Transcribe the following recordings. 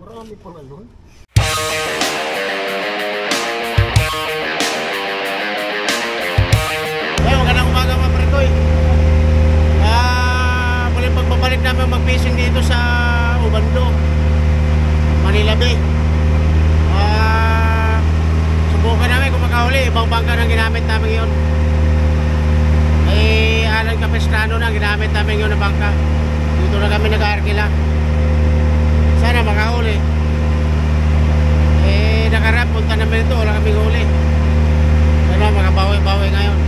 Marami pala yun. Magandang umaga mga Prekoy. Muling pagbabalik namin mag-fishing dito sa Ubando, Manila Bay. Subukan namin kung makahuli. Ibang bangka nang ginamit namin yun. Alang Capistrano na ginamit namin yun na bangka. Dito na kami nag-arkila. Sana makahuli. Nakarap, punta namin ito, wala kaming huli. Sana makabawi-bawi ngayon.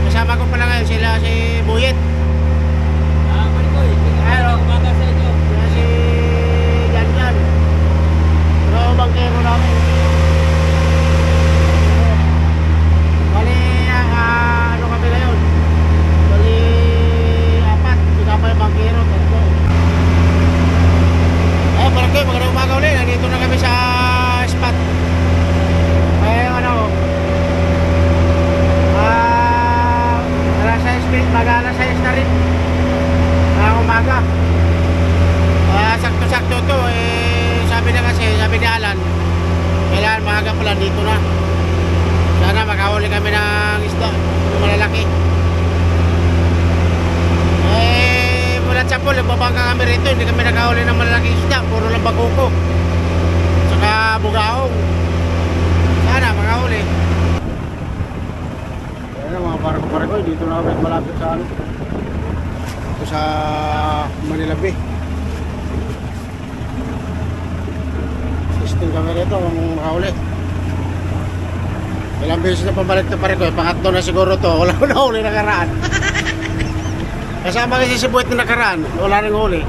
Kasama ko pala ngayon sila si Buyet. Marikoy, hello, umaga sa inyo. Sila si Jan. Pero bangkero namin. Bali, ano kami ngayon? Bali, 4. Hindi pa yung bangkero, 3. Barangay, magandang umaga ulit. Nandito na kami sa spot. Mag-alas 6 na rin umaga. Sakto-sakto to. Sabi ni Alan, kailangan maaga pala dito na. Sana makahuli kami ng isda malalaki. Mula sa pool, nagbabangka kami rito. Hindi kami nakahuli ng malalaking isda. Puro lang bakuko saka bugaong. Sana makahuli. Ayan mga barko-barko, dito na kami malapit sa ano, ito sa Manila Bay. Testing kami rito kung makahuli. Ilang beses na pabalik na barko, pangatlo na siguro to. Wala ko na huli nakaraan. Kasama kasi si Buwet na nakaraan, wala rin huli.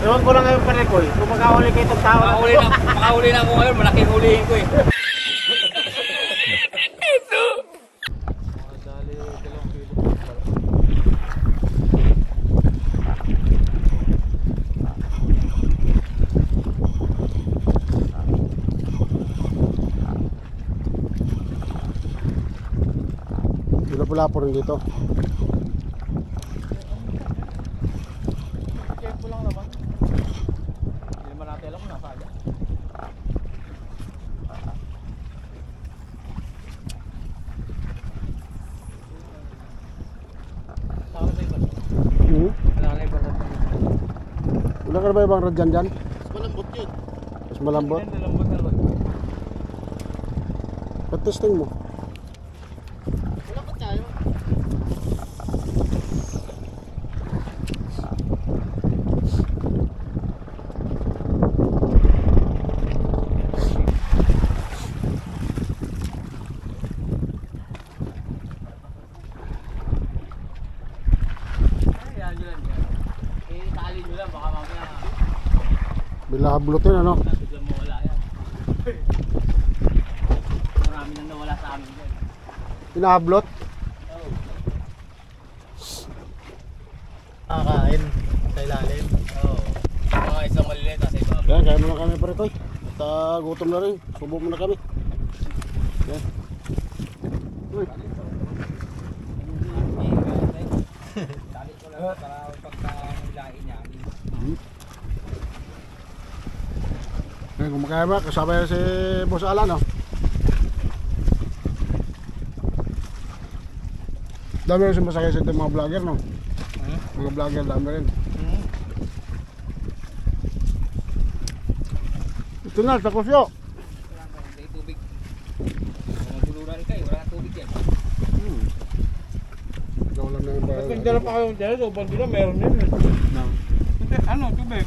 Ewan ko lang ngayon barko, kung makahuli kayo itong tao. Makahuli na ako ngayon, malaking hulihin ko eh. Wala po rin dito. Check lang naman. Hindi naman natin alam kung nasa akin. Wala ka na ba ibang radyan dyan? Mas malambot yun. Mas malambot? Malambot na ron. Patesting mo. Bilablutin ano? Biglang mawala yan. Marami nang nawala sa amin dyan. Pinablot? Oo. Kakain sa ilalim. Oo. Mga isang maliliit sa iba. Yan, kaya muna kami pare koy. At gutom na rin. Subo muna kami. Yan. Uy. Talit ko lang para pagka-hilain niya. Ngayon kumakaya ba? Kasama yan si Boss Alan, no? Dami rin sumasakay sa mga vlogger, no? Mga vlogger, dami rin. Ito na, sa kusyo. May tubig. Mga buluran kayo, wala tubig yan. Ikaw lang na yung bayan. Nagdala pa kayong dyan, so bandi na meron yun. Ano, tubig?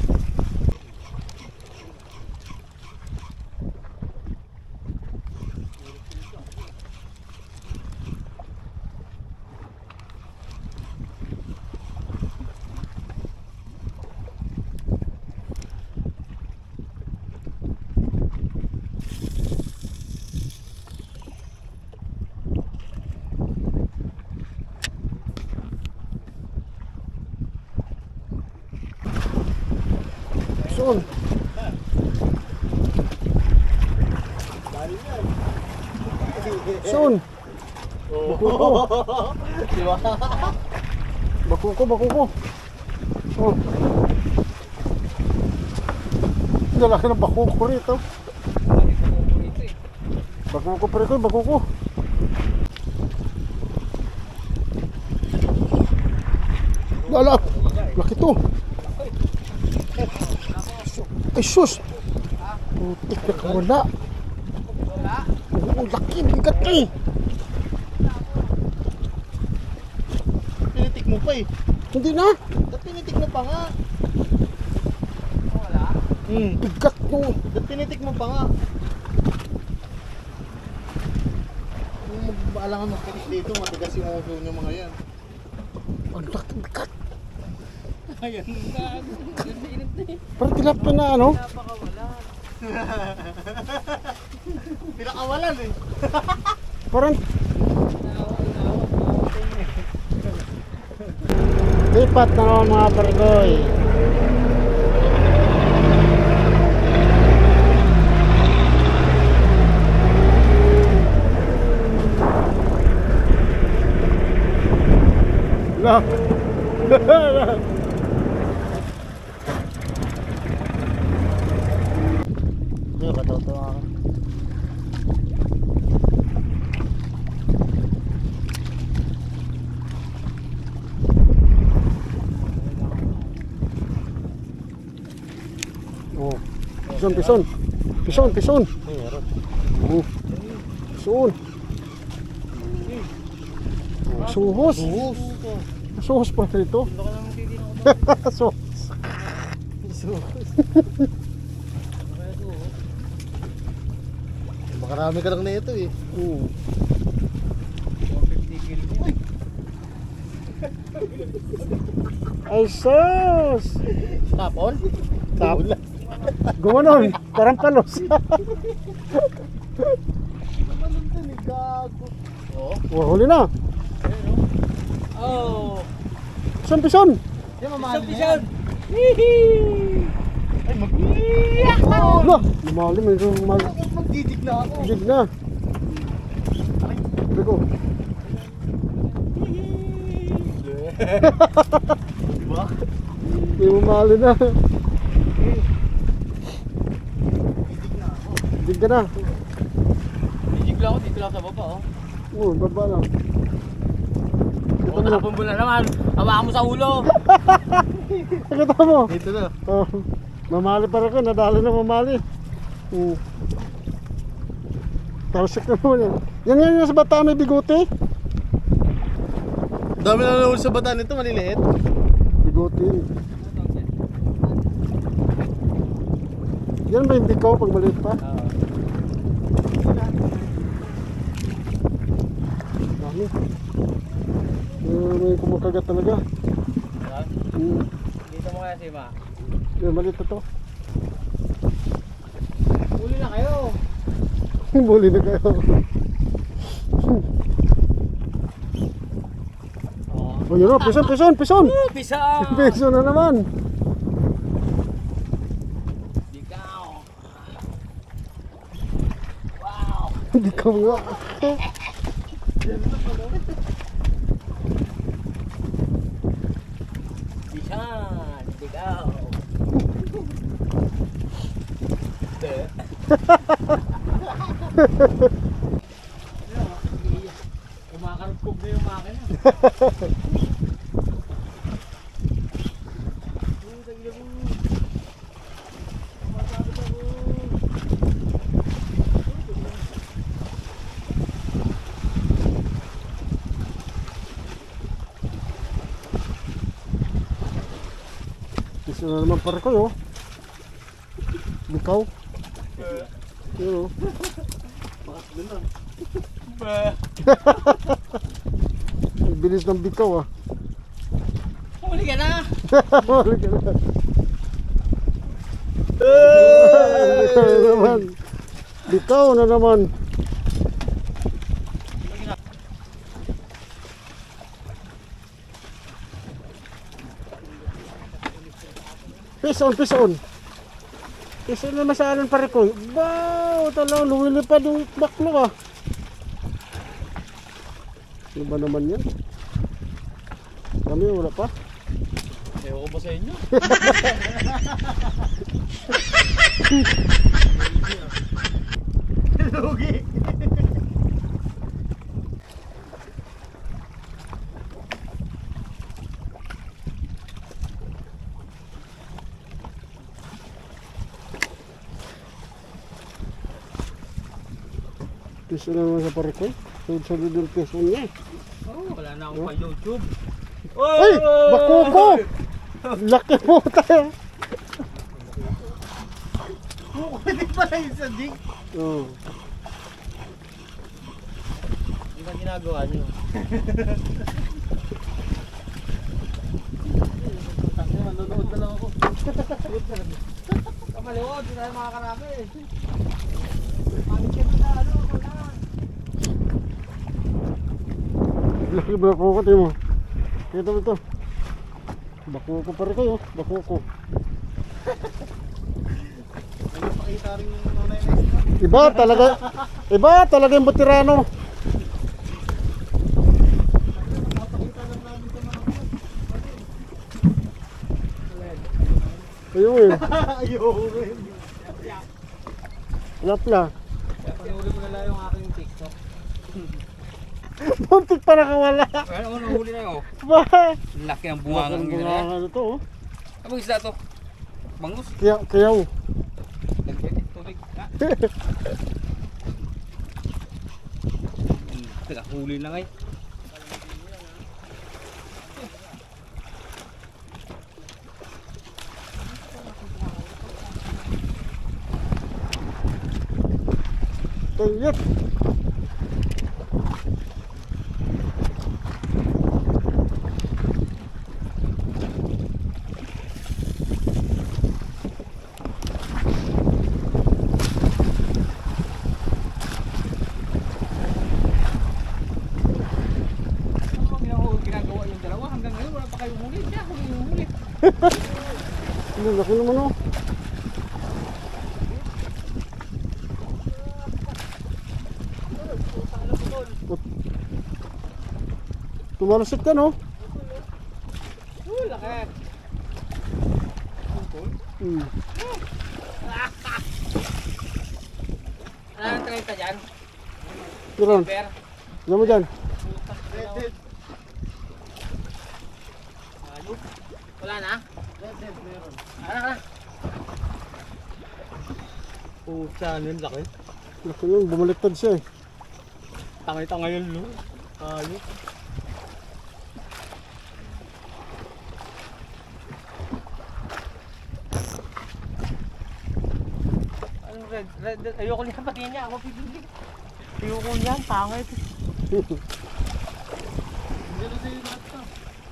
Soon. Soon. Bakuko. Di ba? Bakuko. Oh. Lalaki ng bakuko rito. Lagi pa mo rito eh. Bakuko pre ko, bakuko. Lala, laki to. Ay sus. Putik na kawala. Oo, laki, bigat eh. Pinitik mo pa eh. Hindi na. Ba't pinitik mo pa nga? Bigat to. Ba't pinitik mo pa nga? Kung mag-aalangan magpitik dito, matigas yung uso niyo mga yan. Ang laki, bigat. Ayan na. Init na eh. Parang tilapia na ano. Pinakawalan eh. Parang lipat na naman mga parikoy. Lah. Hindi ka totoo ako. Oh. Pison, pison. Pison, pison. Meron. Oh. Pison. Oh, suhos. Buhos. Suhos pa rito. Baka naman titin ako. Suhos. Kaya to. Makarami ka lang na ito eh. 150 kilo niya. Ay sus. Tapon? Tap. Gumanon. Parang palos. Anong to ni gago? Oo. Oh, huli na. Oh! Pison, pison. Di mamahal na Pisan! yan. Ay Lo, lumalim. Medyo lumalim. Magdidig na ako. Dig na. Bigo. Diba? Hindi mo mahali na. Didig na ako. Dig ka na. Hijig lang ako, dito lang sa baba oh. Oo, baba lang. Oh, tapon mo na naman. Hawakan mo sa ulo. Nakita mo. Dito na. Oh, mamali pa rin ko. Nadali na mamali. Tarsik na naman yan. Yan yung sa bata may bigote. Dami na naman sa bata nito, maliliit. Bigote yun. Yan ba yung bikaw pag maliit pa? Dami. May kumakagat talaga. Dito mo kaya si Ma. Yan, maliit na to. Huli na kayo. Buli na kayo. Oh, yun o, pison, pison, pison! Pisan! Pison na naman. Ikaw. Wow! Hindi ka nga. Pisan! Ikaw. Kumakarugkog na yung makina. Pison na naman para kayo. Bikaw. Yun o. Ang bilis ng bikaw ah. Huli ka na! Huli ka na. Bikaw na naman. Bikaw na naman. Pison, pison. Pison na masalan pare ko. Wow, talagang lumilipad yung baklo ah. Ano ba naman yan? Kami wala pa. Ewan ko ba sa inyo? Lugi. Piso na naman sa pare ko. Sunod-sunod yung piso niya. Oh, wala na akong pa-YouTube. Ay! Bakuko! Laki po tayo. Hindi pala yung sa dig. Oo. Hindi ba ginagawa nyo? Manonood na lang ako. Kamaliwod, hindi tayo makakarami. Laki bakuko tayo mo. Kita mo ito. Bakuko pare kayo. Bakuko. Pakita rin yung nanay na isa. Iba talaga yung butirano. Ayun eh. Ayun. Lapla. Panoorin mo na lang yung aking TikTok. Muntik pa nakawala. Ano, nahuli na yun. Ba? Laki ang bungangan nila. Bungangan na to. Ano isda to? Bangus? Kayaw. Tubig. Huli na ngayon. Tayet. Ginagawa yung dalawa hanggang ngayon wala pa kayong huli. Kaya huli yung huli. Ang laki naman oh. Tumalasik ka no? Laki. Hmm. Ano ang talita dyan? Kiran. Per? Yan mo dyan. Ayun. Wala na? Ano ka? Pucha, ano yun laki? Laki yun, bumaliktad siya eh. Tangay-tangay yun, no? Ayun. Anong red? Ayoko niya pati niya. Ako pipili. Ayoko niyan. Pangit.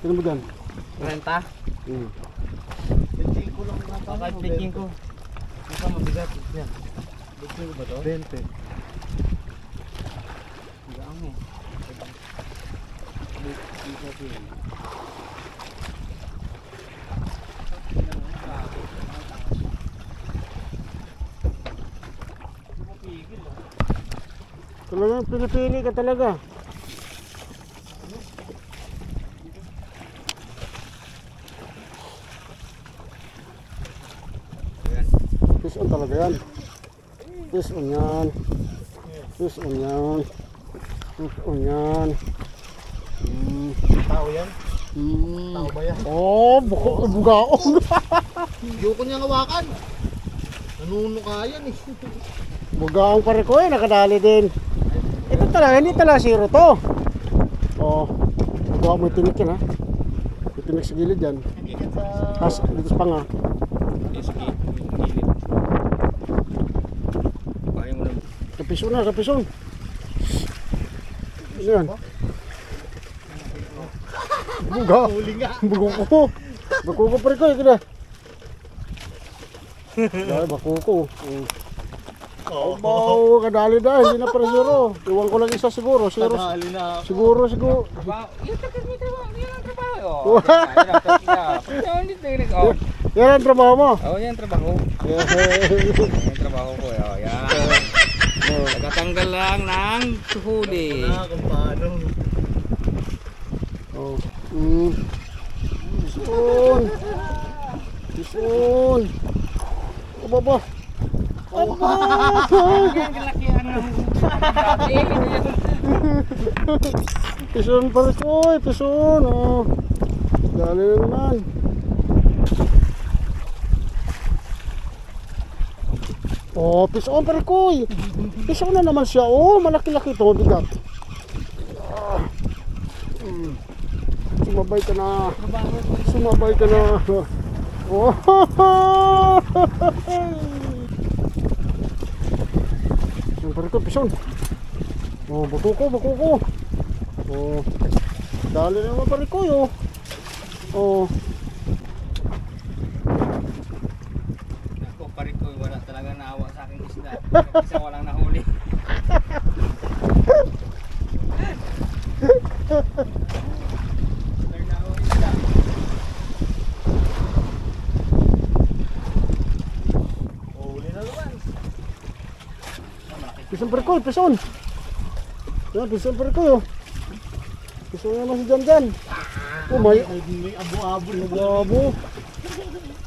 Yan mo dyan. Renta? Hmm. Pitching ko lang nata. Bakit picking ko? Ito mabigat. Yan. Pitching ko ba to? 20. Gaang eh. Talagang pinipili ka talaga. Fish on talaga yan. Fish on yan. Fish on yan. Fish on yan. Tao yan? Hmm. Tao ba yan? Oh, bugaong. Ayoko niyang hawakan. Nanunuka yan eh. Bugaong pare ko eh, nakadali din. Ito talaga, hindi talaga zero to. Oh, bugaong mo tinik yan ha. May tinik sa gilid yan. Nagigat sa... Dito sa panga. Sige. Gilid. Pahay mo na. Kapison na, kapison. Ano yan? Buga. Huli nga. Bakuko. Bakuko pare ko, ito na. Dahil bakuko. Oh, kadali na, hindi na para zero. Iwan ko lang isa siguro, zero. Kadali na ako. Siguro. Trabaho. Yung tagal mo trabaho. Yan ang trabaho. Oh, yan ang tinik. Oh. Yan ang trabaho mo. Oh, yan ang trabaho. Yan ang trabaho ko. Oh, yan. Tagatanggal lang ng huli. Na kung paano. Oh. Pison. Pison. Aba. Aba. Yan, kalakihan ng dati. Pison parikoy, pison. Oh. Dali na naman. Oh, pison parikoy. Pison na naman siya. Oh, malaki-laki to, bigat. Sumabay ka na. Sumabay ka na. Oh. Pison parikoy, pison. Oh, buko ko. Oh. Dali na naman parikoy, oh. Oh. Ako, pare ko, wala talaga naawa sa aking isda. Kasi walang nahuli. Pison parikoy, pison. Yan, pison parikoy, oh. Pison naman si Jan. Oh, may abo-abo. Abo-abo.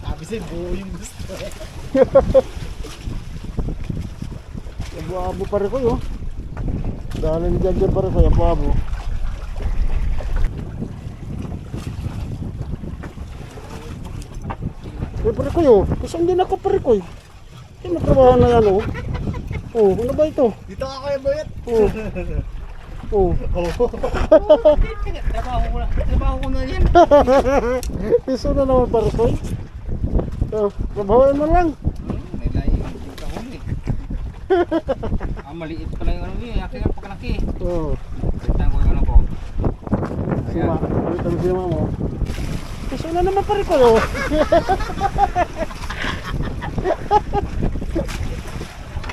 Sabi sa'yo, buo yung gusto. Abo-abo parikoy, oh. Dali ni Jan parikoy, abo-abo. Parikoy, oh. Pison din ako parikoy. Ano trabaho na yan, oh. Oh, ano ba ito? Dito ka kaya boyet. Oh. Oh. Trabaho ko na yan. Piso na naman parikoy. Oh, trabahoin mo lang. May layo yung kahuli. Maliit pala yung ano yun. Akin ang pakalaki. Oh. Tignan ko yung ano ko. Sima, ulit ang sima mo. Piso na naman parikoy, oh.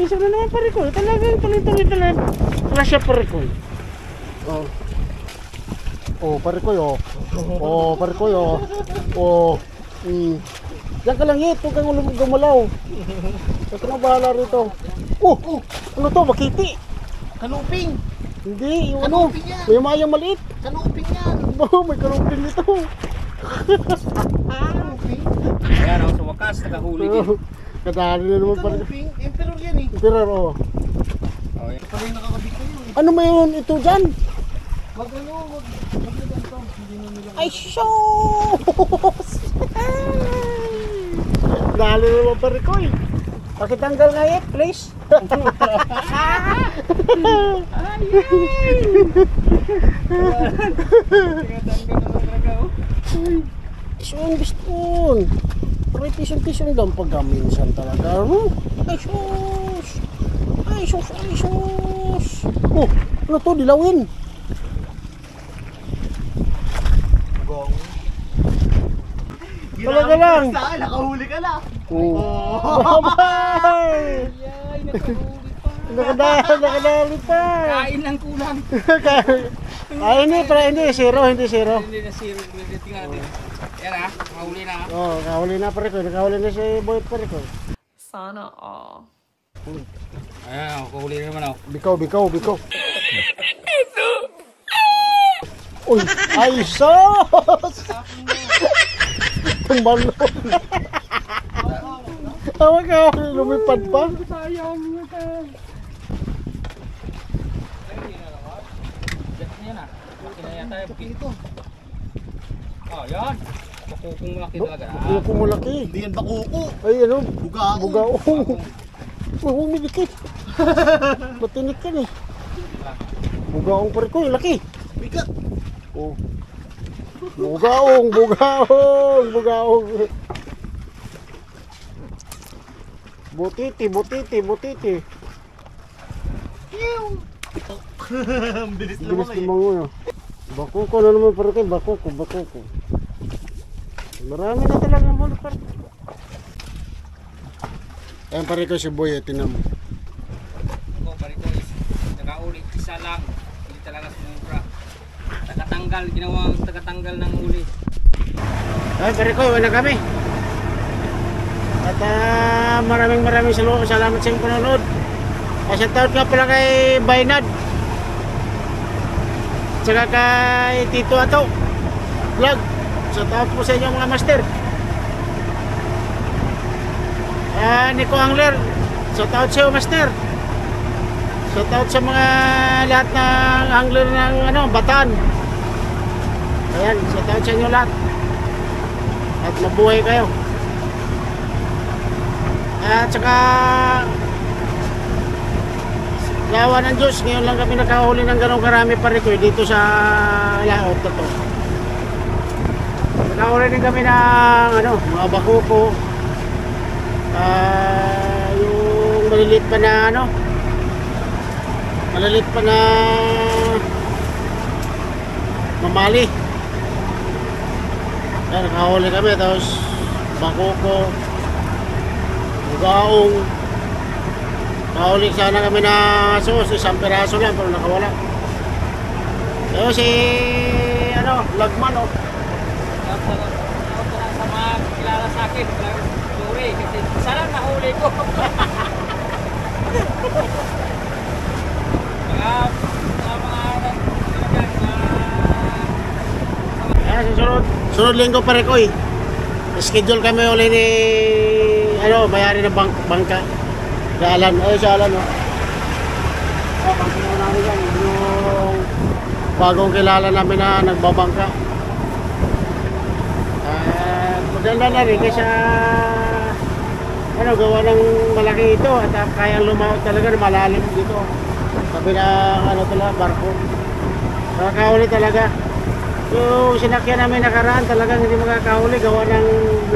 Piso na naman parikoy. Talagang tuloy-tuloy talaga. Wala siya parikoy. Oh. Oh, parikoy, oh. Oh, parikoy, oh. Oh. Diyan ka lang, hit. Huwag kang gumalaw. Ito na bahala rito. Oh, ano to? Makiti. Kanuping. Hindi, yung ano. Kanuping yan. May mayang maliit. Kanuping yan. Oh, may karumpin nito. Kanuping. Ayan ako sa wakas. Nakahuli din. Oh, kadali na naman parikoy. Kanuping. Emperor yan eh. Pero, oh. Oh, yan. Pala yung nakakabit ko yun. Ano mayroon ito dyan? Wag ano, wag ganito. Hindi na nila. Ay, sus! Dali naman parikoy. Pakitanggal nga it, please. Pison, biston. Paray pison-pison lang pag minsan talaga. Ay, sus! Ay, sus! Ay, sus! Oh, ano to? Dilawin. Talaga lang. Saan? Nakahuli ka na. Oh. Bye! Nakadali pa. Kain lang kulang. Ay, hindi zero. Hindi na zero. Tingnan natin. Yan ah. Mahuli na. Oh, kahuli na pa rin ko. Nakahuli na si Boy pa rin ko. Sana all. Ayan, kahuli na naman ako. Bikaw. Uy, ay sos! Tumbalo. Tawag ka, lumipad pa. Yan ah. Laki na yata yung bukit. Oh, yan. Bakukong laki talaga. Ano kung malaki? Hindi yan bakuko. Ay, ano? Bugaong. Bugaong. Humidikit. Matinik yan eh. Bugaong pa rin ko, laki. Bigat. Oh. Bugaong. Butiti. Ang bilis Bilis naman eh. lumangoy. Bakuko na naman para kayo. Bakuko. Marami na talaga mga par. Ayan pare ko si Boy. Tinan mo. Ako, pare ko, nakauli. Isa lang. Hindi talaga sumubra. Tagatanggal ng uli. Ay, pare ko, iwan na kami. At maraming salamat sa inyong panonood. Shout out nga pala kay Baynad. Tsaka kay Tito Ato Vlog. Shout out po sa inyo mga master. Nico Angler, shout out sa iyo master. Shout out sa mga lahat ng angler ng Bataan. Ayan, shout out sa inyo lahat. At mabuhay kayo. At saka gawa ng Diyos, ngayon lang kami nakahuli ng ganong karami parikoy dito sa laot na to. Nakahuli din kami ng mga bakuko, yung maliliit pa na mamali. Ayan, nakahuli kami, tapos bakuko, bugaong. Nakahuli sana kami na asos, isang piraso lang pero nakawala. Pero si Lagman Sa mga kilala sa akin, sorry, kasi sana nahuli ko. Sunod linggo pare ko schedule kami ulit ni bayari ng bangka. Jalan, jalan pangkinaw namin yan, yung bagong kilala namin na nagbabangka. Maganda na rin kasi gawa ng malaki ito at kayang lumawat talaga na malalim dito. Sabi ng talaga, barko. Nakakahuli talaga. Yung sinakyan namin nakaraan talagang hindi makakahuli, gawa ng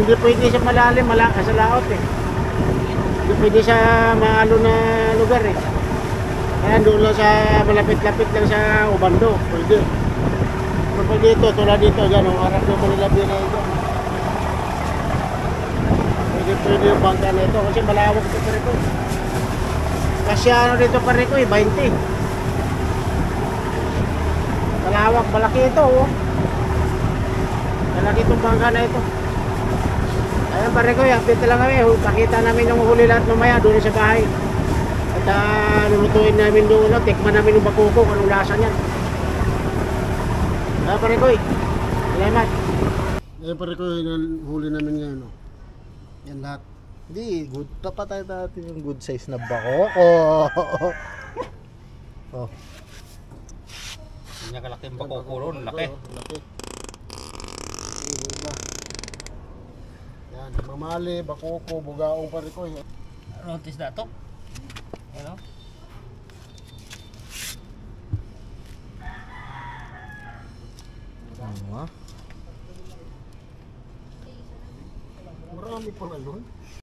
hindi pwede sa malalim, sa laot Hindi pwede sa maalo na lugar Kaya doon lang sa malapit-lapit lang sa Ubando, pwede. Pero pag dito, tulad dito, gano'ng harap yung Manilabi na ito. Pwede yung bangka na ito kasi malawak ito pare ko. Kasi dito pare ko 20. Malawak, malaki ito Malaki itong bangka na ito. Ayan pare ko, update lang kami. Pakita namin yung huli lahat mamaya doon sa bahay. At lulutuin namin doon, tikman namin yung bakuko, anong lasa niyan. Ayan pare ko, salamat. Ayan pare ko, huli namin ngayon Yan lahat. Hindi, good. Papatay natin yung good size na bako. Hindi niya kalaki yung bako ko ron, laki. Laki. Yan, mamali, bakoko, bugaong pare ko. Notice na to? Ano? Marami pala nun.